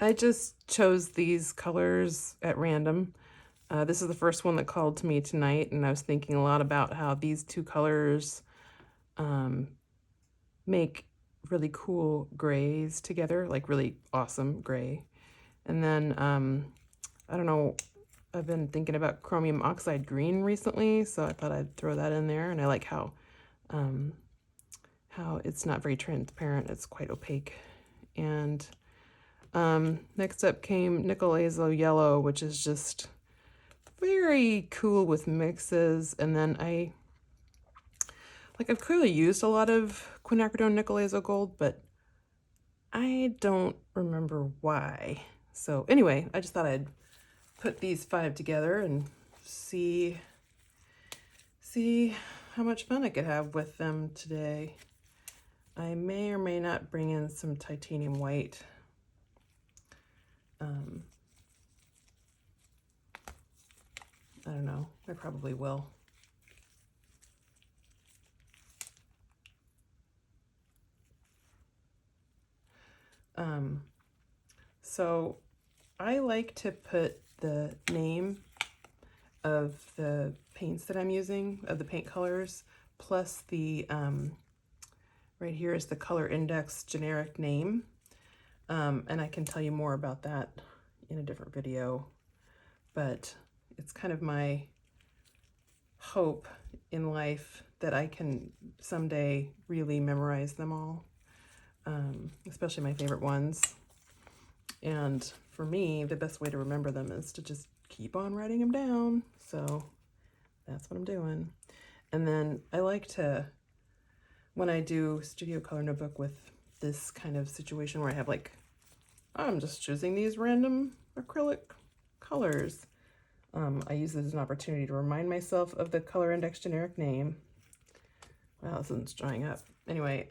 I just chose these colors at random. This is the first one that called to me tonight, and I was thinking a lot about how these two colors make really cool grays together, like really awesome gray. And then, I don't know, I've been thinking about chromium oxide green recently, so I thought I'd throw that in there. And I like how it's not very transparent, it's quite opaque. And next up came nickel azo yellow, which is just very cool with mixes. And then I've clearly used a lot of Quinacridone nickel azo gold, but I don't remember why. So anyway, I just thought I'd put these 5 together and see how much fun I could have with them today. I may or may not bring in some titanium white. I don't know, I probably will. So I like to put the name of the paints that I'm using, of the paint colors, plus the, right here is the color index generic name. And I can tell you more about that in a different video, but it's kind of my hope in life that I can someday really memorize them all, especially my favorite ones. And for me, the best way to remember them is to just keep on writing them down. So that's what I'm doing. And then I like to, when I do studio color notebook with this kind of situation where I have like, I'm just choosing these random acrylic colors, I use it as an opportunity to remind myself of the color index generic name. Wow, this one's drying up. Anyway,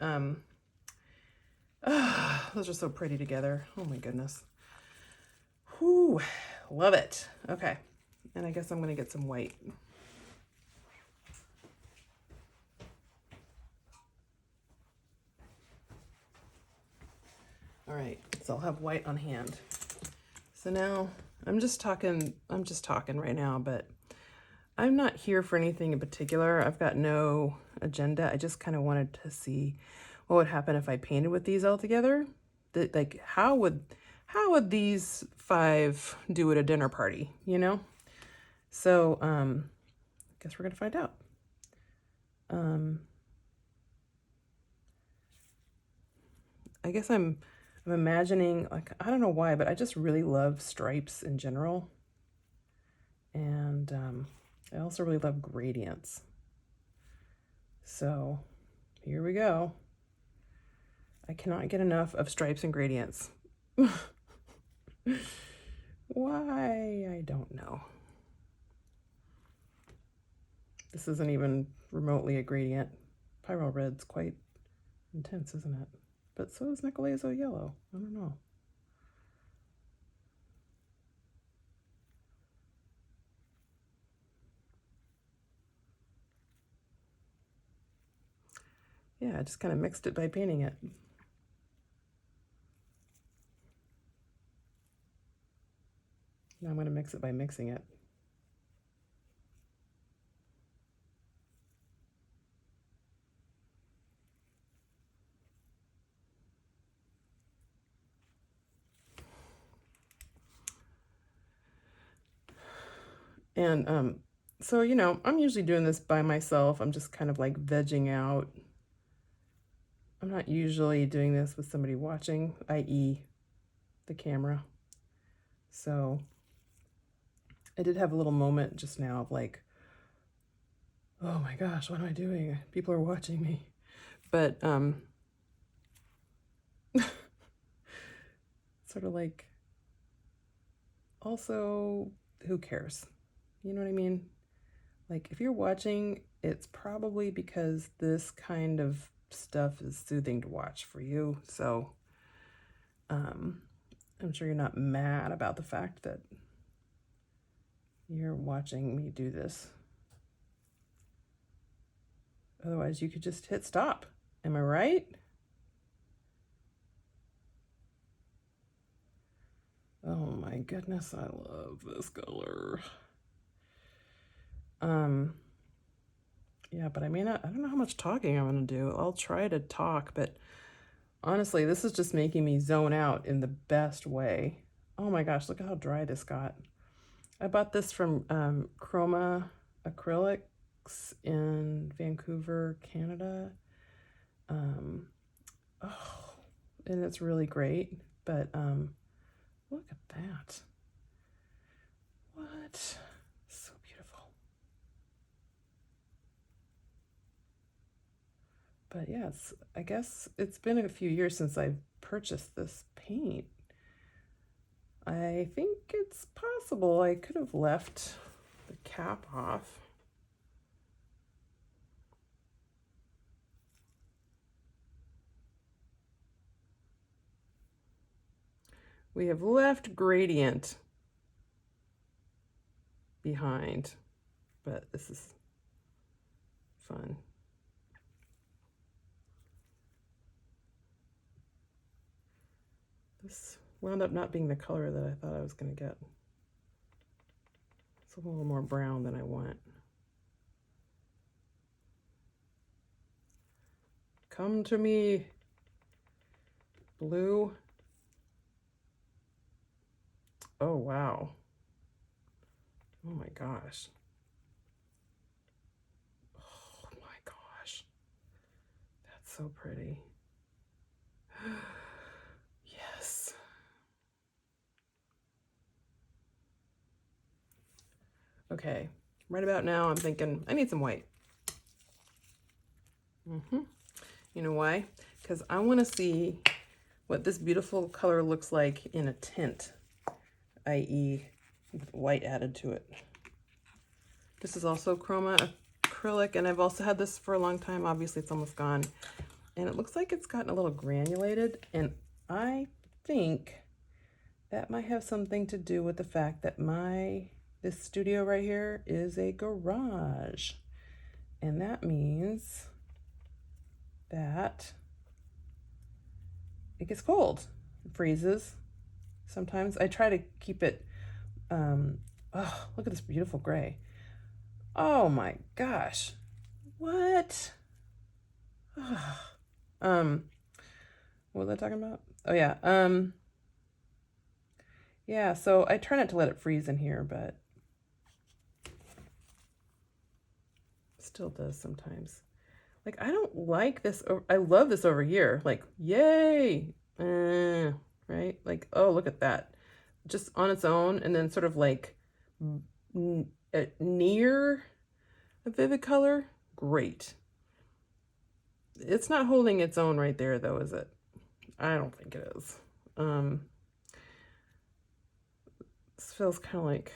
those are so pretty together. Oh my goodness. Whew, love it. Okay, and I guess I'm gonna get some white. All right, so I'll have white on hand. So now I'm just talking right now, but I'm not here for anything in particular. I've got no agenda. I just kind of wanted to see what would happen if I painted with these all together. Like, how would these 5 do at a dinner party, you know? So, I guess we're gonna find out. I guess I'm imagining, like, I don't know why, but I just really love stripes in general. And I also really love gradients. So here we go. I cannot get enough of stripes and gradients. Why? I don't know. This isn't even remotely a gradient. Pyrrole red's quite intense, isn't it? But so is nickel azo yellow. I don't know. Yeah, I just kind of mixed it by painting it. Now I'm going to mix it by mixing it. And so, you know, I'm usually doing this by myself. I'm just kind of like vegging out. I'm not usually doing this with somebody watching, i.e. the camera. So I did have a little moment just now of like, oh my gosh, what am I doing? People are watching me. But sort of like, also, who cares? You know what I mean? Like, if you're watching, it's probably because this kind of stuff is soothing to watch for you. So I'm sure you're not mad about the fact that you're watching me do this. Otherwise, you could just hit stop. Am I right? Oh my goodness, I love this color. Yeah, but I mean, I don't know how much talking I'm gonna do. I'll try to talk, but honestly, this is just making me zone out in the best way. Oh my gosh, look at how dry this got. I bought this from Kroma Acrylics in Vancouver, Canada. Oh, and it's really great, but look at that. What? So beautiful. But yeah, I guess it's been a few years since I've purchased this paint. I think it's possible I could have left the cap off. We have left gradient behind, but this is fun. This wound up not being the color that I thought I was going to get. It's a little more brown than I want. Come to me, blue. Oh, wow. Oh my gosh. Oh my gosh. That's so pretty. Yes. Okay, right about now I'm thinking I need some white. You know why? Because I want to see what this beautiful color looks like in a tint, i.e. with white added to it. This is also Kroma Acrylic, and I've also had this for a long time. Obviously it's almost gone. And it looks like it's gotten a little granulated, and I think that might have something to do with the fact that this studio right here is a garage. And that means that it gets cold. It freezes. Sometimes I try to keep it, oh, look at this beautiful gray. Oh my gosh. What? What was I talking about? Oh yeah. Yeah, so I try not to let it freeze in here, but still does sometimes. Like, I don't like this. I love this over here. Like, yay. Right? Like, oh, look at that. Just on its own, and then sort of like near a vivid color. Great. It's not holding its own right there, though, is it? I don't think it is. This feels kind of like,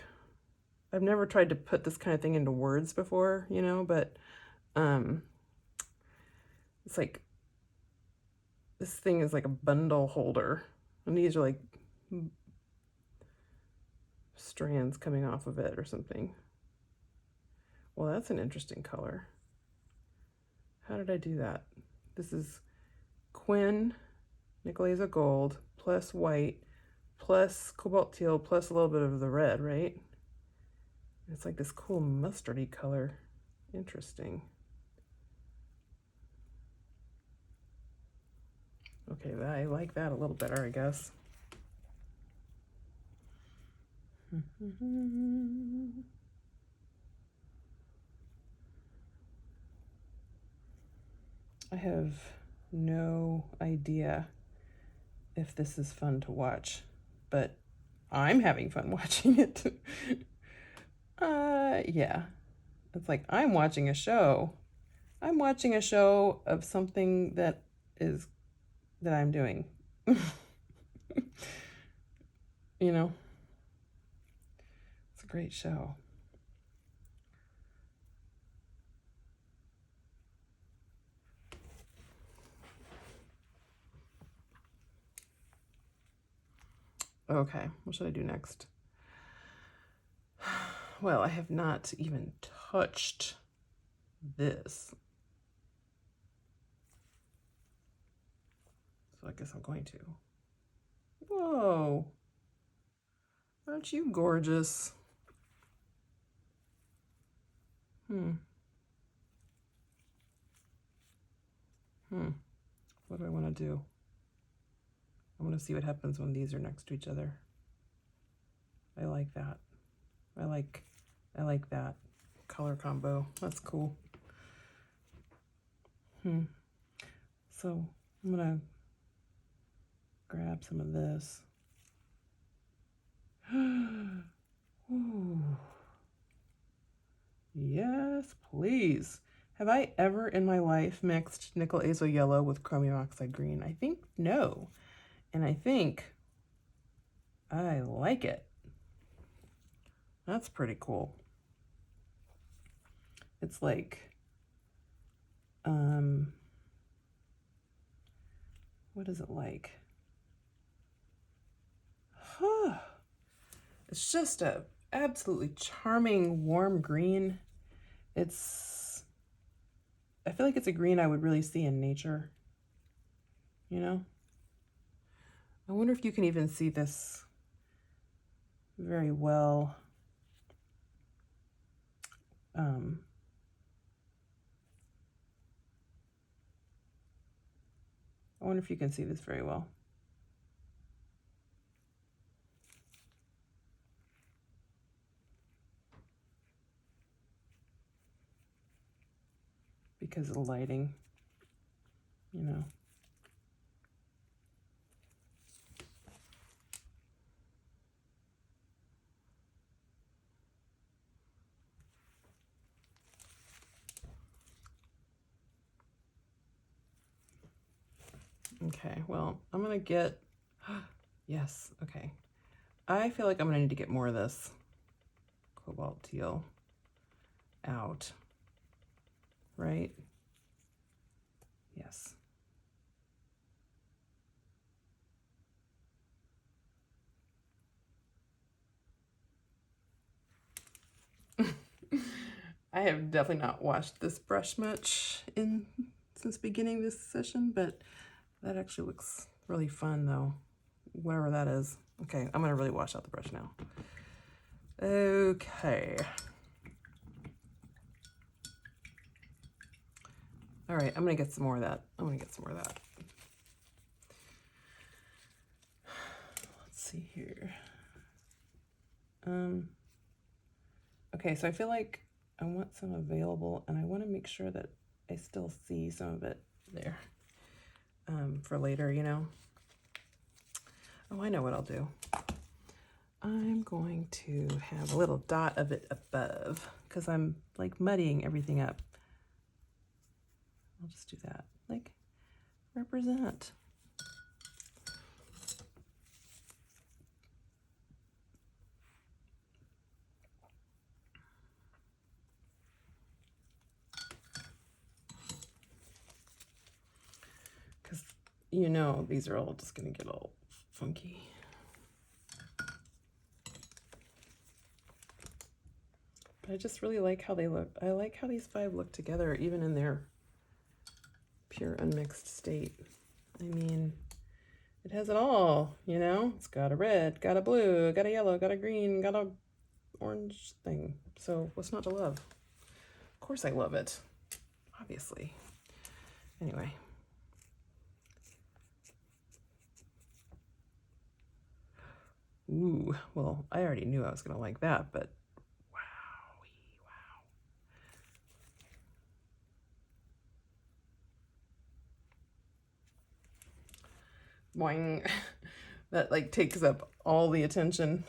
I've never tried to put this kind of thing into words before, you know, but it's like, this thing is like a bundle holder, and these are like strands coming off of it or something. Well, that's an interesting color. How did I do that? This is Nicolaza gold plus white plus cobalt teal plus a little bit of the red, right? It's like this cool mustardy color. Interesting. Okay, I like that a little better, I guess. I have no idea if this is fun to watch, but I'm having fun watching it. Yeah. It's like I'm watching a show. I'm watching a show of something that I'm doing. You know? It's a great show. Okay, what should I do next? Well, I have not even touched this. So I guess I'm going to. Whoa. Aren't you gorgeous? What do I want to do? I want to see what happens when these are next to each other. I like that. I like that color combo. That's cool. So I'm gonna grab some of this. Ooh. Yes, please. Have I ever in my life mixed nickel azo yellow with chromium oxide green? I think no. And I think I like it. That's pretty cool. It's like, what is it like? It's just a absolutely charming, warm green. I feel like it's a green I would really see in nature, you know? I wonder if you can even see this very well. I wonder if you can see this very well. Because of the lighting, you know. Okay, well, I'm gonna get, yes, okay. I feel like I'm gonna need to get more of this cobalt teal out, right? Yes. I have definitely not washed this brush much since beginning this session, but that actually looks really fun though, whatever that is. Okay, I'm gonna really wash out the brush now. Okay. All right, I'm gonna get some more of that. Let's see here. Okay, so I feel like I want some available, and I want to make sure that I still see some of it there for later, you know. Oh, I know what I'll do. I'm going to have a little dot of it above because I'm like muddying everything up. I'll just do that, like represent. Because, you know, these are all just going to get all funky. But I just really like how they look. I like how these five look together, even in their pure unmixed state. I mean, it has it all, you know? It's got a red, got a blue, got a yellow, got a green, got a orange thing. So what's not to love? Of course I love it, obviously. Anyway. Ooh, well, I already knew I was gonna like that, but wow. Boing. That like takes up all the attention.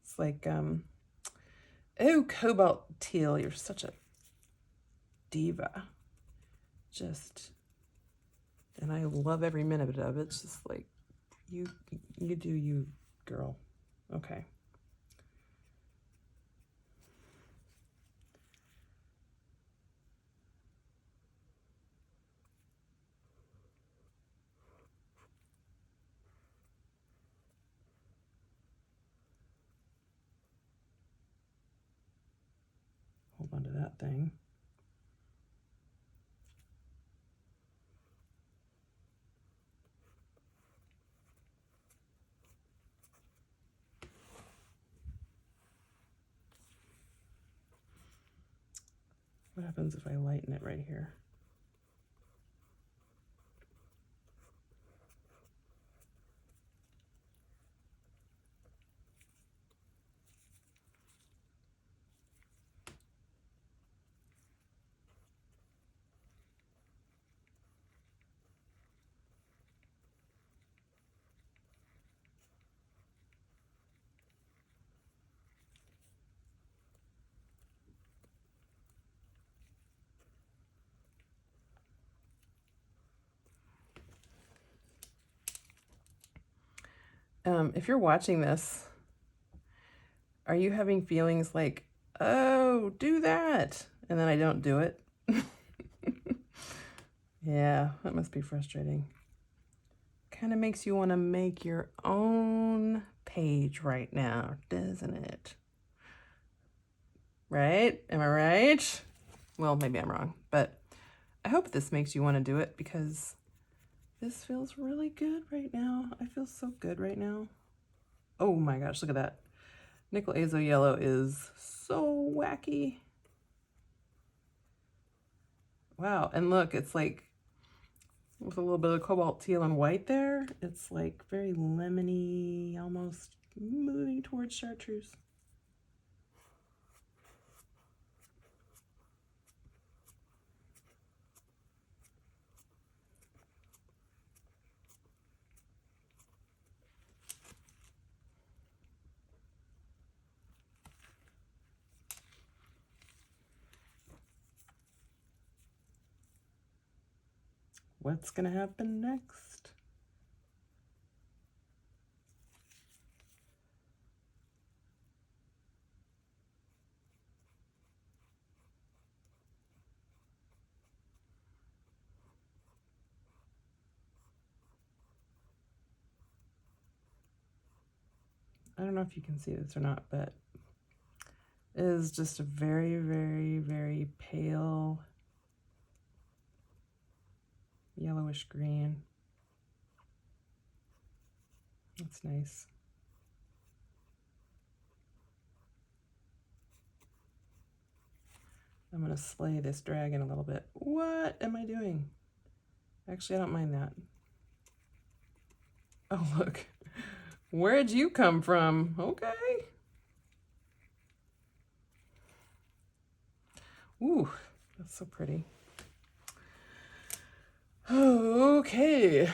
It's like, oh, Cobalt teal, you're such a diva. And I love every minute of it. It's just like, you do you, girl. Okay. Hold on to that thing. What happens if I lighten it right here? If you're watching this, are you having feelings like, oh, do that, and then I don't do it? Yeah, that must be frustrating. Kind of makes you want to make your own page right now, doesn't it? Right? Am I right? Well, maybe I'm wrong, but I hope this makes you want to do it because this feels really good right now. I feel so good right now. Oh my gosh, look at that. Nickel Azo Yellow is so wacky. Wow, and look, it's like with a little bit of cobalt teal and white there. It's like very lemony, almost moving towards chartreuse. What's gonna happen next? I don't know if you can see this or not, but it is just a very, very, very pale yellowish green. That's nice. I'm gonna slay this dragon a little bit. What am I doing? Actually, I don't mind that. Oh, look. Where'd you come from? Okay. Ooh, that's so pretty. Okay.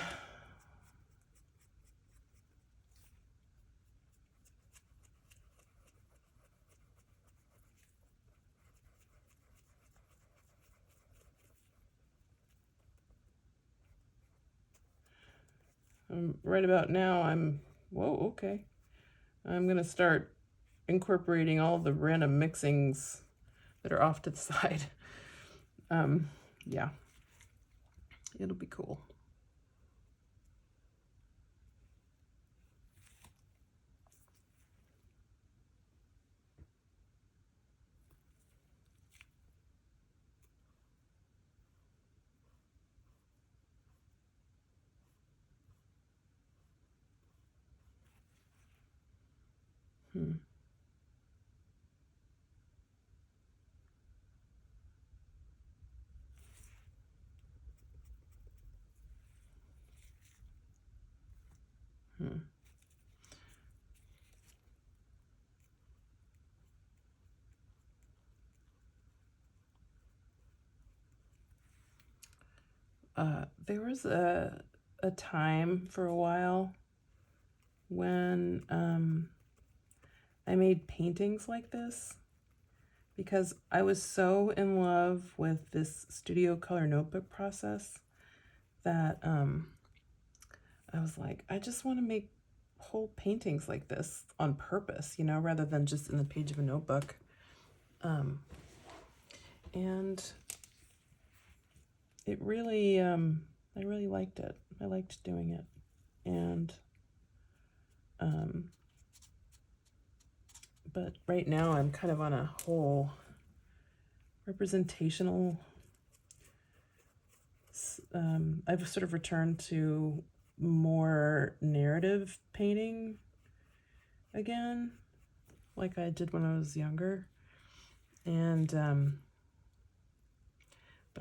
Right about now, whoa, okay. I'm gonna start incorporating all the random mixings that are off to the side. Yeah, it'll be cool. There was a time for a while when I made paintings like this because I was so in love with this studio color notebook process that I was like, I just want to make whole paintings like this on purpose, you know, rather than just in the page of a notebook. And it really, I really liked it. I liked doing it. And, but right now I'm kind of on a whole representational, I've sort of returned to more narrative painting again, like I did when I was younger. And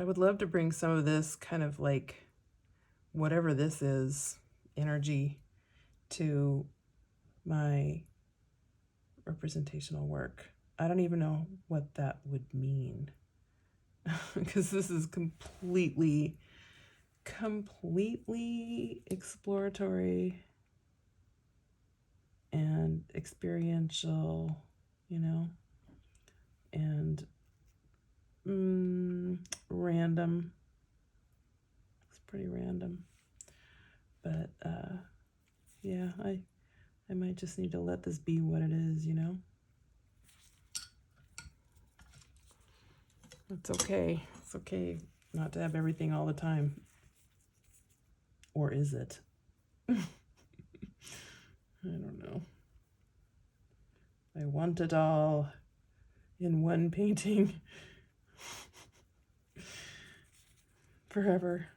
I would love to bring some of this kind of like whatever this is, energy, to my representational work. I don't even know what that would mean because this is completely exploratory and experiential, you know, and random. It's pretty random, but yeah, I might just need to let this be what it is, you know. It's okay. It's okay not to have everything all the time. Or is it? I don't know. I want it all in one painting forever.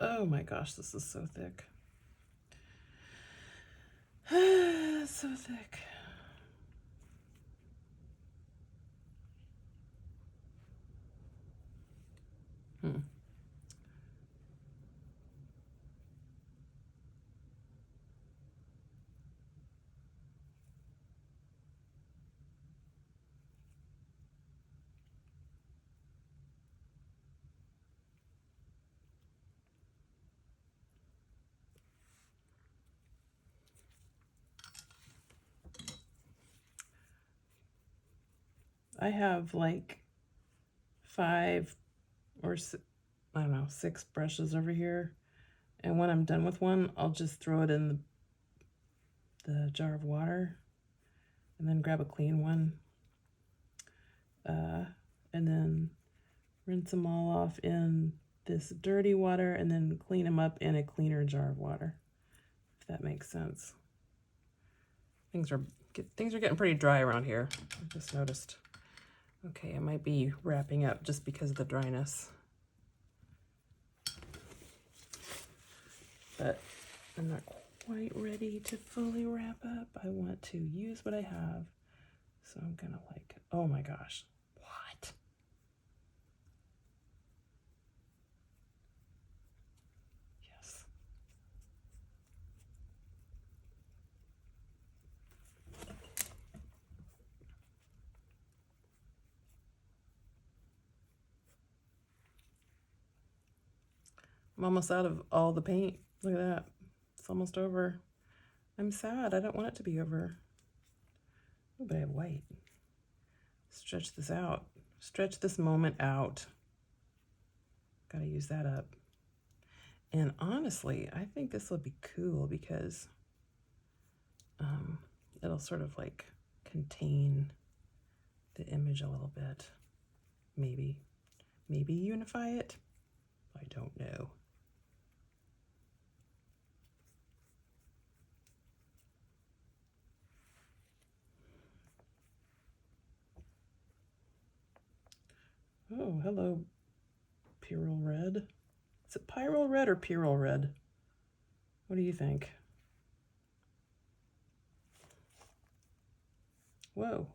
Oh my gosh, this is so thick. So thick. I have like 5 or I don't know, 6 brushes over here. And when I'm done with one, I'll just throw it in the jar of water and then grab a clean one. And then rinse them all off in this dirty water and then clean them up in a cleaner jar of water, if that makes sense. Things are getting pretty dry around here. I just noticed. Okay, I might be wrapping up just because of the dryness. But I'm not quite ready to fully wrap up. I want to use what I have. So I'm gonna like, oh my gosh, what? Yes. I'm almost out of all the paint. Look at that. It's almost over. I'm sad. I don't want it to be over. Oh, but I have white. Stretch this out. Stretch this moment out. Gotta use that up. And honestly, I think this will be cool because it'll sort of like contain the image a little bit. Maybe unify it. I don't know. Oh, hello, Pyrrole red. Is it Pyrrole red or Pyrrole red? What do you think? Whoa.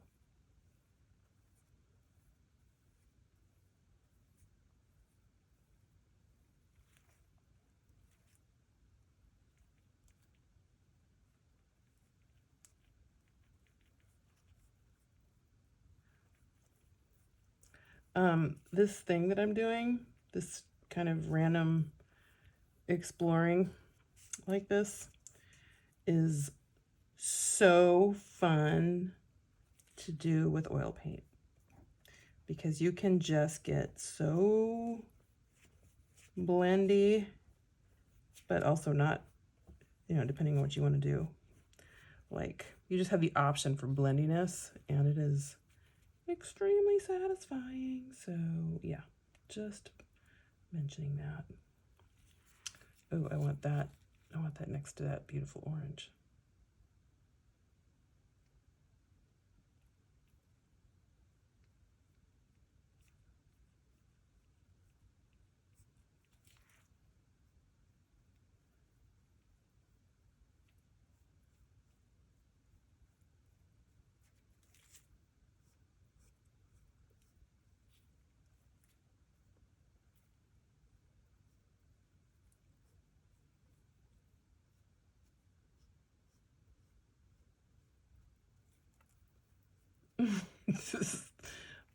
This thing that I'm doing, this kind of random exploring like this is so fun to do with oil paint, because you can just get so blendy, but also not, you know, depending on what you want to do. Like, you just have the option for blendiness, and it is extremely satisfying. So yeah, just mentioning that. Oh, I want that next to that beautiful orange.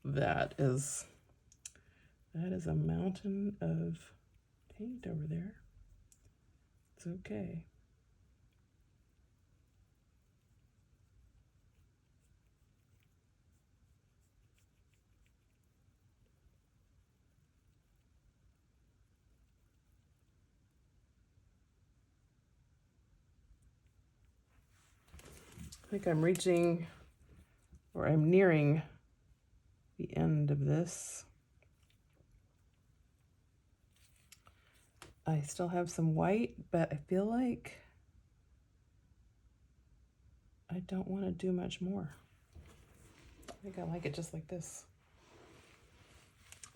that is a mountain of paint over there. It's okay. I think I'm reaching, or I'm nearing the end of this. I still have some white, but I feel like I don't want to do much more. I think I like it just like this.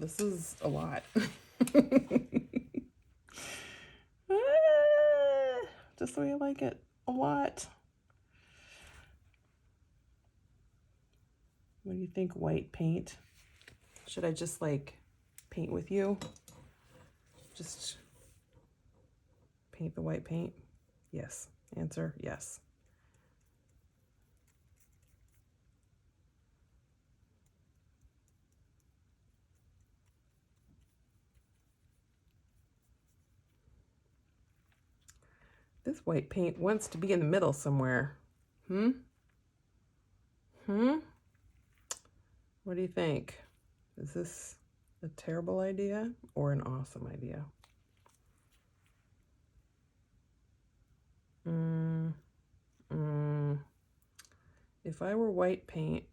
This is a lot. Just the way I like it, a lot. What do you think, white paint? Should I just like paint with you? Just paint the white paint? Yes. Answer, yes. This white paint wants to be in the middle somewhere. What do you think? Is this a terrible idea or an awesome idea? If I were white paint,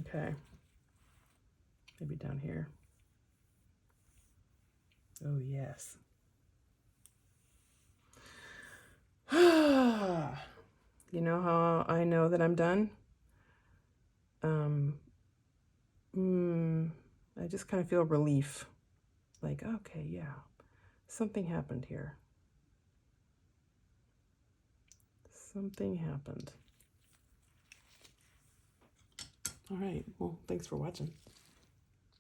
okay, maybe down here. Oh, yes. You know how I know that I'm done? I just kind of feel relief. Like, okay, yeah, something happened here. Something happened. All right, well, thanks for watching.